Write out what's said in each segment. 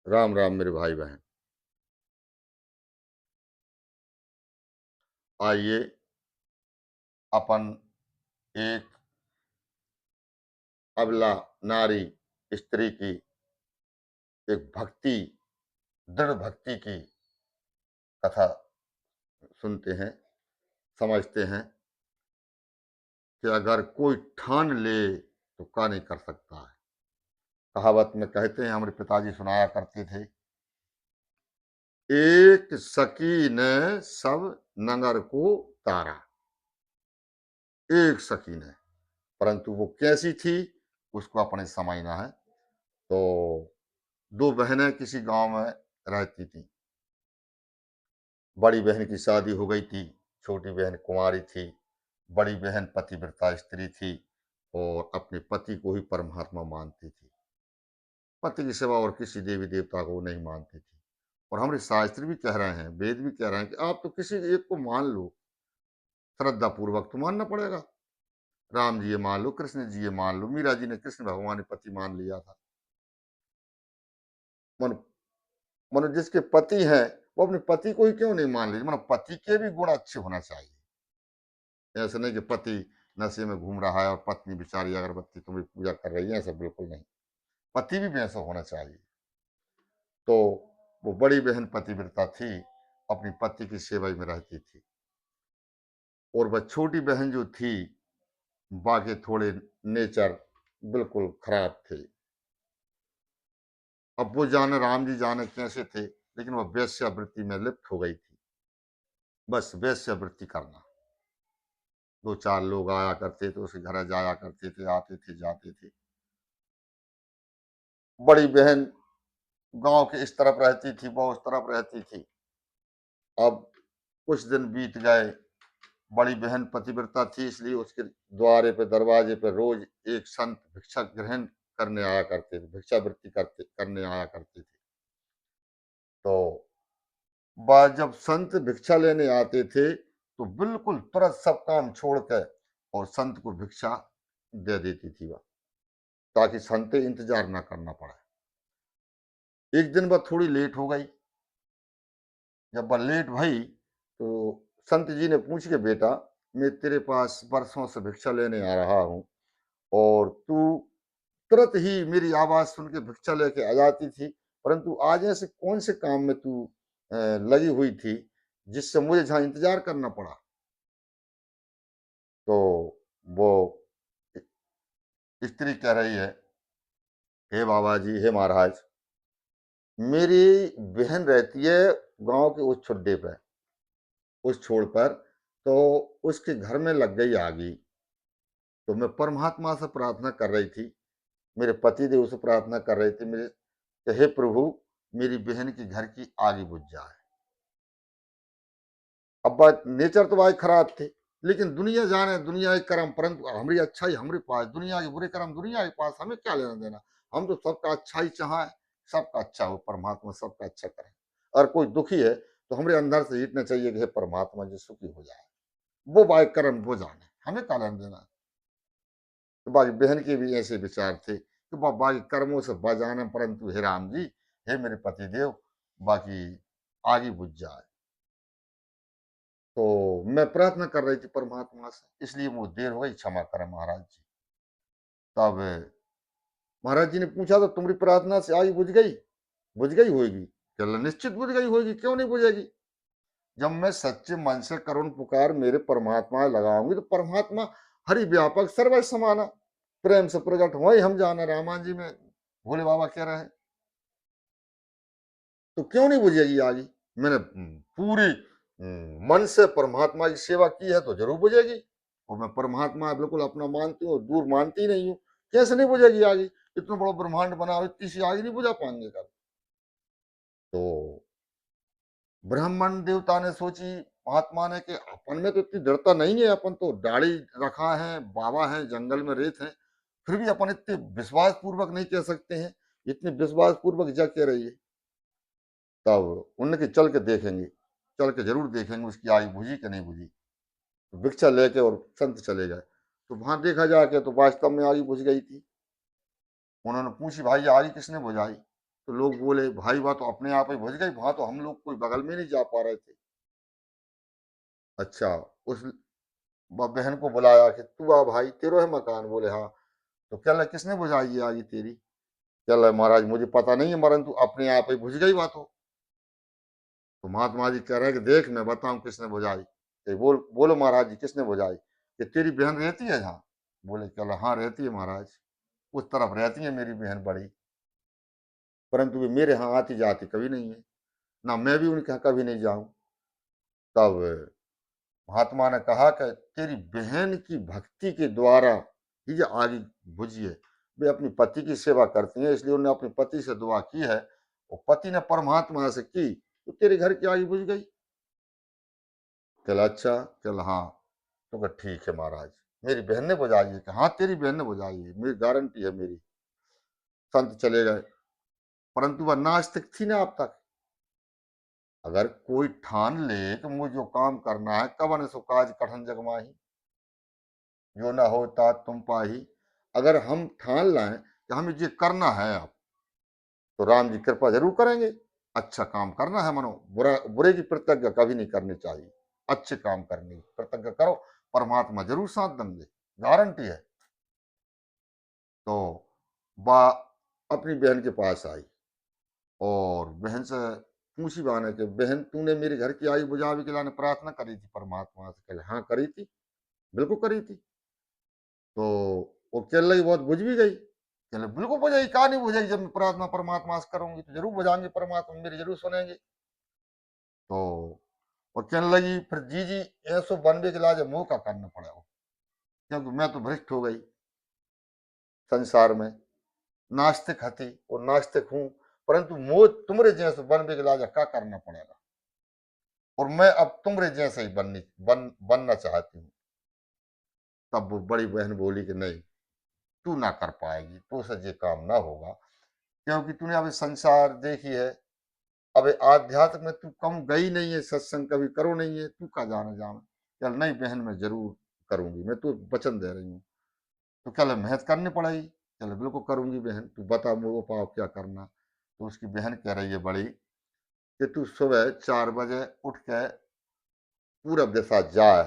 राम राम मेरे भाई बहन। आइए अपन एक अबला नारी स्त्री की एक भक्ति, दृढ़ भक्ति की कथा सुनते हैं, समझते हैं कि अगर कोई ठान ले तो क्या नहीं कर सकता है। कहावत में कहते हैं, हमारे पिताजी सुनाया करते थे, एक सखी ने सब नगर को तारा। एक सखी ने, परंतु वो कैसी थी उसको अपने समझना है। तो दो बहनें किसी गांव में रहती थी। बड़ी बहन की शादी हो गई थी, छोटी बहन कुंवारी थी। बड़ी बहन पतिव्रता स्त्री थी और अपने पति को ही परमात्मा मानती थी। पति की सिवा और किसी देवी देवता को नहीं मानती थी। और हमारे शास्त्र भी कह रहे हैं, वेद भी कह रहे हैं कि आप तो किसी एक को मान लो, श्रद्धा पूर्वक तो मानना पड़ेगा। राम जी ये मान लो, कृष्ण जी ये मान लो, मीरा जी ने कृष्ण भगवान ने पति मान लिया था। मन मन जिसके पति हैं वो अपने पति को ही क्यों नहीं मान लीजिए। मतलब पति के भी गुण अच्छे होना चाहिए। ऐसा नहीं कि पति नशे में घूम रहा है और पत्नी बेचारी अगरबत्ती तुम्हें पूजा कर रही है, ऐसा बिल्कुल नहीं। पति भी वैसा होना चाहिए। तो वो बड़ी बहन पतिव्रता थी, अपनी पति की सेवा में रहती थी। और वह छोटी बहन जो थी, बाकी थोड़े नेचर बिल्कुल खराब थे। अब वो जाने राम जी जाने कैसे थे, लेकिन वह वेश्यावृत्ति में लिप्त हो गई थी। बस वेश्यावृत्ति करना। दो चार लोग आया करते थे, उसके घर जाया करते थे, आते थे जाते थे। बड़ी बहन गांव के इस तरफ रहती थी, वो उस तरफ रहती थी। अब कुछ दिन बीत गए। बड़ी बहन पतिव्रता थी, इसलिए उसके द्वारे पे दरवाजे पे रोज एक संत भिक्षा ग्रहण करने आया करते थे, भिक्षावृत्ति करने आया करते थे। तो वह जब संत भिक्षा लेने आते थे तो बिल्कुल तुरंत सब काम छोड़ कर और संत को भिक्षा दे देती थी वह, ताकि संत इंतजार ना करना पड़े। एक दिन वह थोड़ी लेट हो गई। जब वह लेट भई तो संत जी ने पूछ के, बेटा मैं तेरे पास बरसों से भिक्षा लेने आ रहा हूँ और तू तुरंत ही मेरी आवाज सुन के भिक्षा लेके आ जाती थी, परंतु आज ऐसे कौन से काम में तू लगी हुई थी जिससे मुझे जहाँ इंतजार करना पड़ा। तो वो स्त्री कह रही है, हे बाबा जी, हे महाराज, मेरी बहन रहती है गांव के उस छुड्डे पे, उस छोड़ पर। तो उसके घर में लग गई आगी। तो मैं परमात्मा से प्रार्थना कर रही थी, मेरे पति देव से प्रार्थना कर रहे थे, मेरे कि हे प्रभु, मेरी बहन के घर की आग बुझ जाए। अब बात नेचर तो भाई खराब थे, लेकिन दुनिया जाने दुनिया के कर्म, परंतु हमारी अच्छाई हमारे पास, दुनिया के बुरे कर्म दुनिया के पास, हमें क्या लेना देना। हम तो सबका अच्छा ही चाहे, सबका अच्छा हो, परमात्मा सबका अच्छा करे। और कोई दुखी है तो हमारे अंदर से जीतना चाहिए कि हे परमात्मा जी सुखी हो जाए। वो भाई कर्म वो जाने, हमें क्या लेना देना। तो बाकी बहन के भी ऐसे विचार थे कि बाकी कर्मों से बजाने, परंतु हे राम जी, हे मेरे पति देव, बाकी आगे बुझ जाए। तो मैं प्रार्थना कर रही थी परमात्मा से, इसलिए वो देर हो गई, क्षमा करें महाराज जी। तब महाराज जी ने पूछा, तो तुम्हारी प्रार्थना से आग बुझ गई? बुझ गई होगी? चलो निश्चित बुझ गई होगी, क्यों नहीं बुझेगी। जब मैं सच्चे मन से करुण पुकार मेरे परमात्मा लगाऊंगी तो परमात्मा हरि व्यापक सर्व समाना, प्रेम से प्रकट हो ही हम जाना, रामायण जी में भोले बाबा कह रहे हैं। तो क्यों नहीं बुझेगी आगे। मैंने पूरी मन से परमात्मा की सेवा की है तो जरूर बुझेगी। और मैं परमात्मा बिल्कुल अपना मानती हूँ, दूर मानती ही नहीं हूँ। कैसे नहीं बुझेगी आगे? इतना बड़ा ब्रह्मांड बना, इतनी सी आगे नहीं बुझा पाएंगे कल। तो ब्राह्मण देवता ने सोची, महात्मा ने, कि अपन में तो इतनी दृढ़ता नहीं है, अपन तो दाढ़ी रखा है, बाबा है, जंगल में रेत है, फिर भी अपन इतने विश्वास पूर्वक नहीं कह सकते हैं। इतने विश्वास पूर्वक जा कह रही है। तब उनके चल के देखेंगे, चल के जरूर देखेंगे उसकी आग बुझी कि नहीं बुझी। तो भिक्षा लेके और संत चले गए, तो वहां देखा जाके तो वास्तव में आग बुझ गई थी। उन्होंने पूछी, भाई आग किसने बुझाई? तो लोग बोले भाई वह तो अपने आप ही बुझ गई, वहां तो हम लोग कोई बगल में नहीं जा पा रहे थे। अच्छा, उस बहन को बुलाया कि तू आ भाई, तेरो है मकान? बोले हाँ। तो कह रहा किसने बुझाई है आगे तेरी? कह रहा महाराज मुझे पता नहीं है, मरन तू अपने आप ही बुझ गई बात हो। तो महात्मा जी कह रहे हैं कि देख मैं बताऊं किसने बुझाई। बोलो महाराज जी किसने बुझाई? कि तेरी बहन रहती है यहाँ? बोले कह रहा हाँ रहती है महाराज, उस तरफ रहती है मेरी बहन बड़ी, परंतु वे मेरे यहाँ आती जाती कभी नहीं है, ना मैं भी उनके यहाँ कभी नहीं जाऊं। तब महात्मा ने कहा कि तेरी बहन की भक्ति के द्वारा ही जो आगे बुझी है। वे अपनी पति की सेवा करती हैं, इसलिए उन्होंने अपने पति से दुआ की है, और पति ने परमात्मा से की, तो तेरे घर की आगे बुझ गई। चल अच्छा, चल हाँ। तो कहा ठीक है महाराज, मेरी बहन ने बुझाई है? कि हाँ तेरी बहन ने बुझाई है, मेरी गारंटी है मेरी। संत चले गए, परंतु वह नास्तिक थी ना अब तक। अगर कोई ठान ले कि मुझे जो काम करना है, कवन सो काज कठिन जग माही, जो ना होता तुम पाही। अगर हम ठान लाएं कि हमें ये करना है अब, तो राम जी कृपा जरूर करेंगे। अच्छा काम करना है मनो, बुरे की प्रतिज्ञा कभी नहीं करनी चाहिए, अच्छे काम करने की प्रतिज्ञा करो, परमात्मा जरूर साथ देंगे, गारंटी है। तो बा अपनी बहन के पास आई और बहन से पूछी बाने के बहन तूने मेरे घर की आयु बुझावे के लिए प्रार्थना करी थी परमात्मा से? कहे हाँ करी थी, बिल्कुल करी थी। तो वो चल रही बहुत बुझ भी गई। चलो बिल्कुल बुझाई, कहा नहीं बुझाई, जब मैं प्रार्थना परमात्मा से करूंगी तो जरूर बुझाएंगे, परमात्मा मेरी जरूर सुनेंगे। तो और कहने लगी फिर जी जी ऐसो बनने के लाज मुंह का करना पड़ेगा, क्योंकि मैं तो भ्रष्ट हो गई संसार में, नास्तिक हती और नास्तिक हूं, परंतु मोह तुमरे जैसे बनने के लाज क्या करना पड़ेगा, और मैं अब तुमरे जैसे ही बनना चाहती हूँ। तब वो बड़ी बहन बोली कि नहीं, तू ना कर पाएगी, तो से ये काम ना होगा, क्योंकि तूने अभी संसार देखी है, अब आध्यात्म में तू कम गई नहीं है, सत्संग कभी करो नहीं है, तू का जाने जाना। चल नहीं बहन मैं जरूर करूंगी, मैं तो वचन दे रही हूँ। तो कल मेहनत करनी पड़ेगी। चलो बिल्कुल करूंगी बहन, तू बता वो पाओ क्या करना। तो उसकी बहन कह रही है बड़ी कि तू सुबह 4 बजे उठ के पूरब दिशा जाए,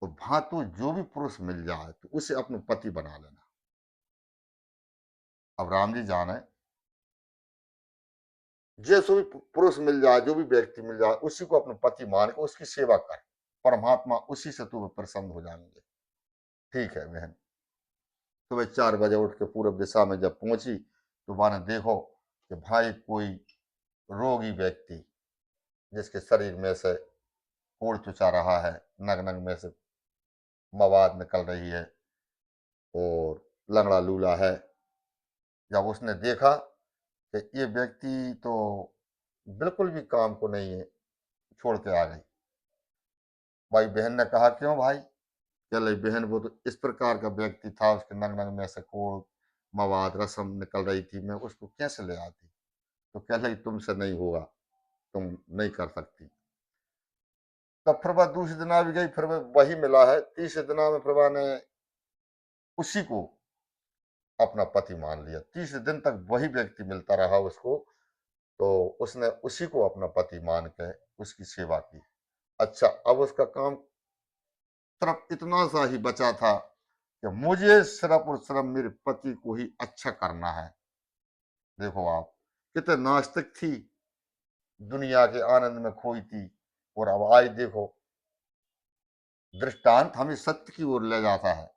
तो वहां तो जो भी पुरुष मिल जाए तो उसे अपने पति बना लेना। अब राम जी जाने, जैसे भी पुरुष मिल जाए, जो भी व्यक्ति मिल जाए, उसी को अपने पति मान के उसकी सेवा कर, परमात्मा उसी से तुम्हें प्रसन्न हो जाएंगे। ठीक है बहन। सुबह 4 बजे उठ के पूरब दिशा में जब पहुंची, तो माने देखो कि भाई कोई रोगी व्यक्ति जिसके शरीर में से खून चुचा रहा है, नग नग में से मवाद निकल रही है और लंगड़ा लूला है। जब उसने देखा कि ये व्यक्ति तो बिल्कुल भी काम को नहीं है, छोड़ के आ गई। भाई बहन ने कहा क्यों भाई? चल बहन वो तो इस प्रकार का व्यक्ति था, उसके नंग नंग में से कोड़ मवाद रसम निकल रही थी, मैं उसको कैसे ले आती? तो कह रही तुमसे नहीं होगा, तुम नहीं कर सकती। तब फिर वह दूसरे दिन आ भी गई, फिर वही मिला है। तीसरे दिन में प्रभा ने उसी को अपना पति मान लिया। तीसरे दिन तक वही व्यक्ति मिलता रहा उसको, तो उसने उसी को अपना पति मान के उसकी सेवा की। अच्छा अब उसका काम सिर्फ इतना सा ही बचा था कि मुझे सिर्फ और सिर्फ मेरे पति को ही अच्छा करना है। देखो आप कितने नास्तिक थी, दुनिया के आनंद में खोई थी, और अब आज देखो दृष्टांत हमें सत्य की ओर ले जाता है।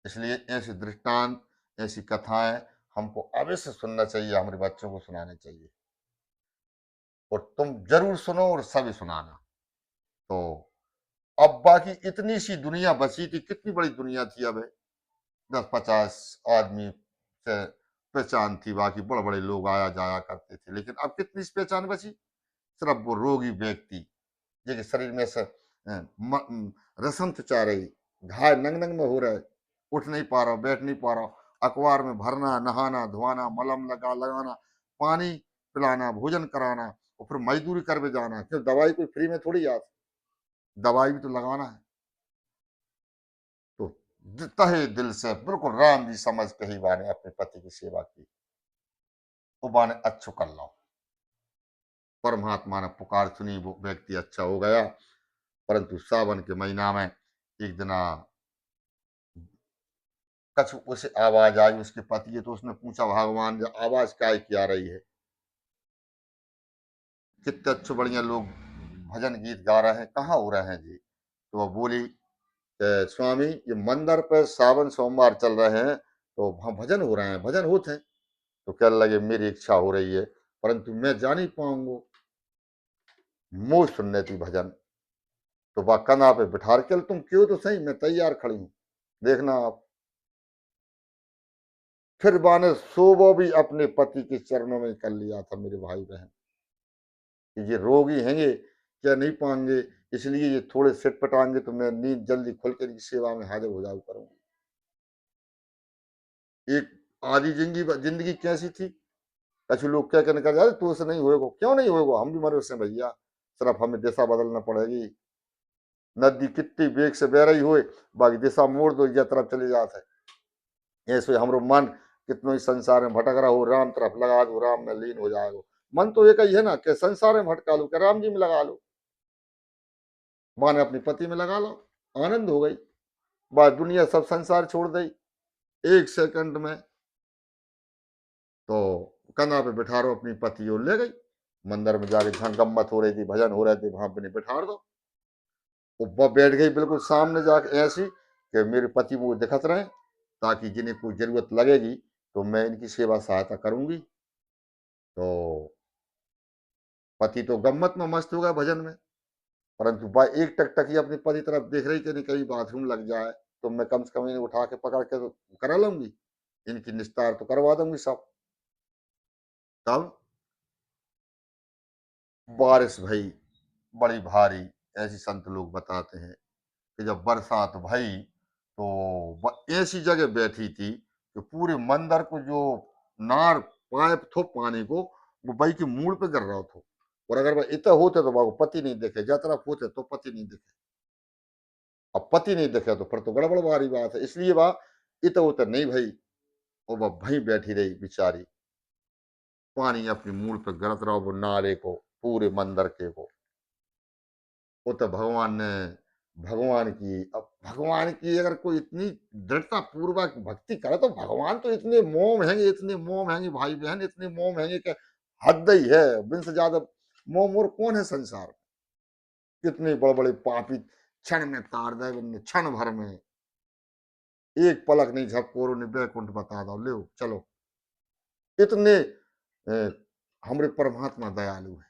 इसलिए ऐसे दृष्टांत, ऐसी कथाएं हमको अवश्य सुनना चाहिए, हमारे बच्चों को सुनाने चाहिए, और तुम जरूर सुनो और सभी सुनाना। तो अब बाकी इतनी सी दुनिया बची थी, कितनी बड़ी दुनिया थी अब, 10-50 आदमी से पहचान थी, बाकी बड़े बड़े लोग आया जाया करते थे, लेकिन अब कितनी सी पहचान बची? सिर्फ वो रोगी व्यक्ति जिसके शरीर में से रसम चाह रही, घाय नंग नंग में हो रहा है, उठ नहीं पा रहा, बैठ नहीं पा रहा, अखबार में भरना, नहाना धोना, मलम लगाना, पानी पिलाना, भोजन कराना, और फिर मजदूरी कर भी जाना, क्यों दवाई कोई फ्री में थोड़ी आती, दवाई भी तो लगाना है। तो तहे दिल से बिल्कुल राम जी समझ के ही वाने अपने पति की सेवा की। वो बाने अच्छो कर लो। परमात्मा ने पुकार सुनी, वो व्यक्ति अच्छा हो गया। परंतु सावन के महीना में एक दिन कछु उसे आवाज आई उसके पति की, तो उसने पूछा भगवान ये आवाज काय की आ रही है, कितने अच्छे बढ़िया लोग भजन गीत गा रहे हैं, कहाँ हो रहे हैं जी। तो वह बोली कि स्वामी ये मंदिर पे सावन सोमवार चल रहे हैं, तो वहाँ भजन हो रहे हैं, भजन होते हैं। तो कहने लगे मेरी इच्छा हो रही है, परंतु मैं जा नहीं पाऊंगा, मुँह सुनने थी भजन। तो वह कंधा पे बिठा के, तुम क्यों तो सही, मैं तैयार खड़ी हूँ, देखना आप। फिर बाने सोबो भी अपने पति के चरणों में कर लिया था मेरे भाई बहन, कि ये रोगी हैंगे, क्या नहीं पाएंगे, इसलिए ये थोड़े सिट पटाएंगे तो मैं नींद जल्दी खुल के इनकी सेवा में हाजिर हो जाऊ करूंगी। एक आधी जिंदगी जिंदगी कैसी थी। कुछ लोग क्या कहने का, तू उसे नहीं होएगो, क्यों नहीं होएगो, हम भी मरे उससे भैया, सिर्फ हमें दिशा बदलना पड़ेगी। नदी कितनी वेग से बह रही होए, बाकी दिशा मोड़ दो, या तरफ चले जाते है। ऐसे हमरो मन कितनो ही संसार में भटक रहा हो, राम तरफ लगा दो, राम में लीन हो जाएगो। मन तो एक ही है ना, कि संसार में भटका लो, कि राम जी में लगा लो। माने अपनी पति में लगा लो, आनंद हो गई। बात दुनिया सब संसार छोड़ दी एक सेकंड में। तो कंधा पे बिठा रो अपनी पति और ले गई। मंदिर में जाके जहाँ गम्मत हो रही थी, भजन हो रहे थे, वहां पे बिठा दो। वो बैठ गई बिल्कुल सामने जाके ऐसी कि मेरे पति वो दिखत रहे, ताकि जिन्हें कोई जरूरत लगेगी तो मैं इनकी सेवा सहायता करूंगी। तो पति तो गम्मत में मस्त हो गया भजन में, परंतु बा एक टकटकी अपनी पति तरफ देख रही कि नहीं कहीं बाथरूम लग जाए, तो मैं कम से कम इन्हें उठा के पकड़ के तो करा लूंगी, इनकी निस्तार तो करवा दूंगी सब। तब बारिश भई बड़ी भारी। ऐसी संत लोग बताते हैं कि जब बरसात भई तो ऐसी जगह बैठी थी कि पूरे मंदिर को जो नार पाइप थो पानी को, वो बई के मूड पे गिर रहा था। और अगर वह इतना होते तो वो पति नहीं देखे, जा तरफ होते तो पति नहीं देखे। अब पति नहीं देखे तो फिर तो गड़बड़ वाली बात है, इसलिए वह इत उत नहीं भई, और वह वहीं बैठी रही बेचारी। पानी अपनी मूड पे गिरत रहा वो नाले को, पूरे मंदिर के को। वो तो भगवान ने, भगवान की, अब भगवान की अगर कोई इतनी दृढ़ता पूर्वक भक्ति करे तो भगवान तो इतने मोम हैंगे, इतने मोम हैंगे भाई बहन, इतने मोम हैंगे कि हद ही है। बिन से ज्यादा मोम और कौन है संसार में। कितने बड़े बड़े पापी क्षण में तार दे, क्षण भर में, एक पलक नहीं झपकोरो ने बैकुंठ बता दो, ले चलो। इतने हमारे परमात्मा दयालु है।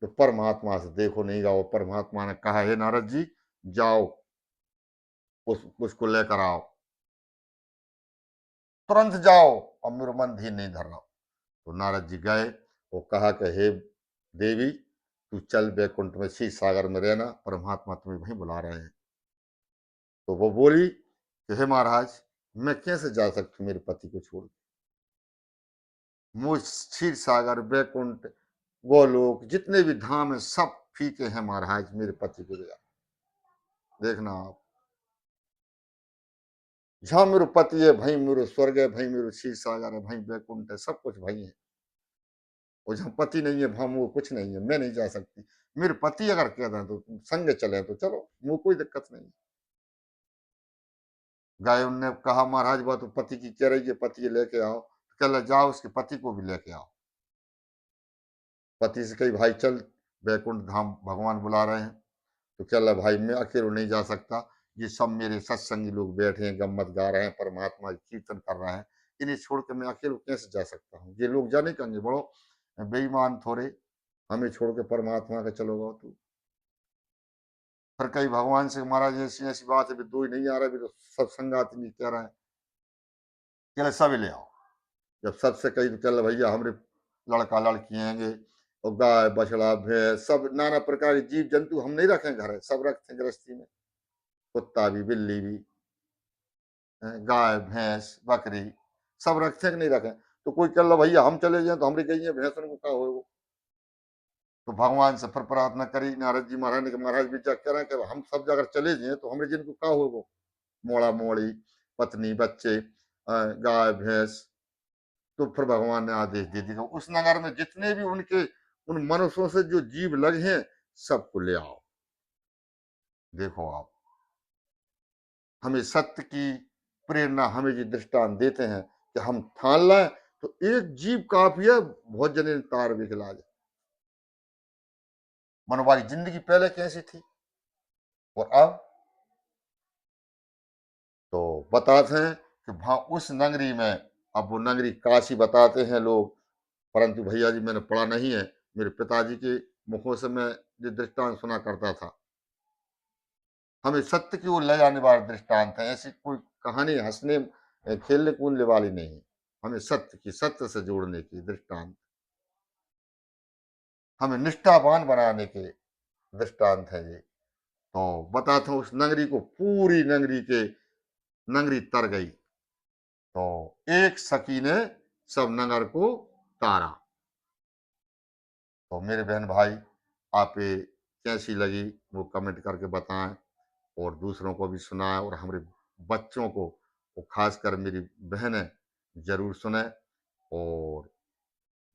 तो परमात्मा से देखो नहीं गाओ, परमात्मा ने कहा है नारद जी जाओ, उसको लेकर आओ, तुरंत जाओ, अब मेरा मन धीर नहीं धर रहा। तो नारद जी गए, वो कहा कि हे देवी तू चल बैकुंठ में, क्षीर सागर में रहना, परमात्मा तुम्हें वहीं बुला रहे हैं। तो वो बोली कि हे महाराज मैं कैसे जा सकती हूँ मेरे पति को छोड़, मुझ क्षीर सागर बैकुंठ गोलोक जितने भी धाम है सब फीके हैं महाराज, मेरे पति को ले देखना आप। जहाँ मेरे पति है भाई मेरे स्वर्ग है, भाई मेरे क्षीर सागर है, भाई बैकुंठ है, सब कुछ भाई है। और जहाँ पति नहीं है वहां वो कुछ नहीं है, मैं नहीं जा सकती। मेरे पति अगर कह दें तो संग चले तो चलो, वो कोई दिक्कत नहीं। गाय उनने कहा महाराज बात तो पति की कह रही है, पति लेके आओ, तो कह जाओ उसके पति को भी लेके आओ। पति से कही भाई चल बैकुंठ धाम भगवान बुला रहे हैं। तो चल भाई मैं अकेले नहीं जा सकता, ये सब मेरे सत्संगी लोग बैठे हैं, गम्मत गा रहे हैं, परमात्मा कीर्तन कर रहे हैं, इन्हें छोड़ के मैं अकेले कैसे जा सकता हूँ। ये लोग जाने कहेंगे बड़ो बेईमान थोड़े, हमें छोड़ के परमात्मा का चलोगा तू। फिर कई भगवान से महाराज ऐसी ऐसी बात है, दो ही नहीं आ रहा, भी तो सब संगात नहीं कह रहे हैं, चले सब ले आओ। जब सबसे कही तो चल भैया हमारे लड़का लड़की हैंगे, और गाय बछड़ा भैंस सब नाना प्रकार के जीव जंतु हम नहीं रखें घर, सब रखते हैं गृहस्थी में, कुत्ता भी बिल्ली भी, गाय भैंस बकरी सब रखे कि नहीं रखे। तो कोई कह लो भैया हम चले जाए तो हमारी गई भैंसों को क्या हो। तो भगवान से फिर प्रार्थना करी नारद जी महाराज ने कि महाराज विचार करें कि हम सब अगर चले जाए तो हमारे जिनको क्या हो, मोड़ा मोड़ी पत्नी बच्चे गाय भैंस तो फिर भगवान ने आदेश दे दिया उस नगर में जितने भी उनके उन मनुष्यों से जो जीव लगे हैं सबको ले आओ। देखो आप, हमें सत्य की प्रेरणा हमें जो दृष्टांत देते हैं कि हम ठान लें तो एक जीव काफी है, बहुत जने तार बिखला जाए। मनोवारी जिंदगी पहले कैसी थी और अब, तो बताते हैं कि वहां उस नगरी में, अब वो नगरी काशी बताते हैं लोग, परंतु भैया जी मैंने पढ़ा नहीं है, मेरे पिताजी के मुखों से मैं ये दृष्टांत सुना करता था। हमें सत्य की ओर ले जाने वाले दृष्टांत है, ऐसी कोई कहानी हंसने खेलने कूदने वाली नहीं। हमें सत्य की, सत्य से जोड़ने की दृष्टांत, हमें निष्ठावान बनाने के दृष्टांत है ये। तो बताता हूँ उस नगरी को, पूरी नगरी के नगरी तर गई तो एक सखी ने सब नगर को तारा। तो मेरे बहन भाई, आप ये कैसी लगी वो कमेंट करके बताएं और दूसरों को भी सुनाएं और हमारे बच्चों को, वो खासकर मेरी बहनें जरूर सुने और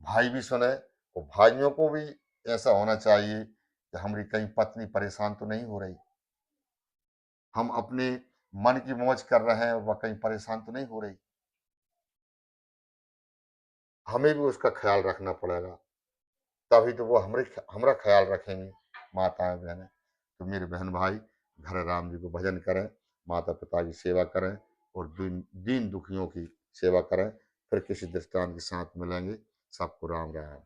भाई भी सुने। और भाइयों को भी ऐसा होना चाहिए कि हमारी कहीं पत्नी परेशान तो नहीं हो रही, हम अपने मन की मौज कर रहे हैं और वह कहीं परेशान तो नहीं हो रही, हमें भी उसका ख्याल रखना पड़ेगा, तभी तो वो हमारा ख्याल रखेंगी माताएं बहनें। तो मेरे बहन भाई, घर राम जी को भजन करें, माता पिता की सेवा करें और दीन दीन दुखियों की सेवा करें। फिर किसी दृष्टांत के साथ मिलेंगे। सबको राम राम।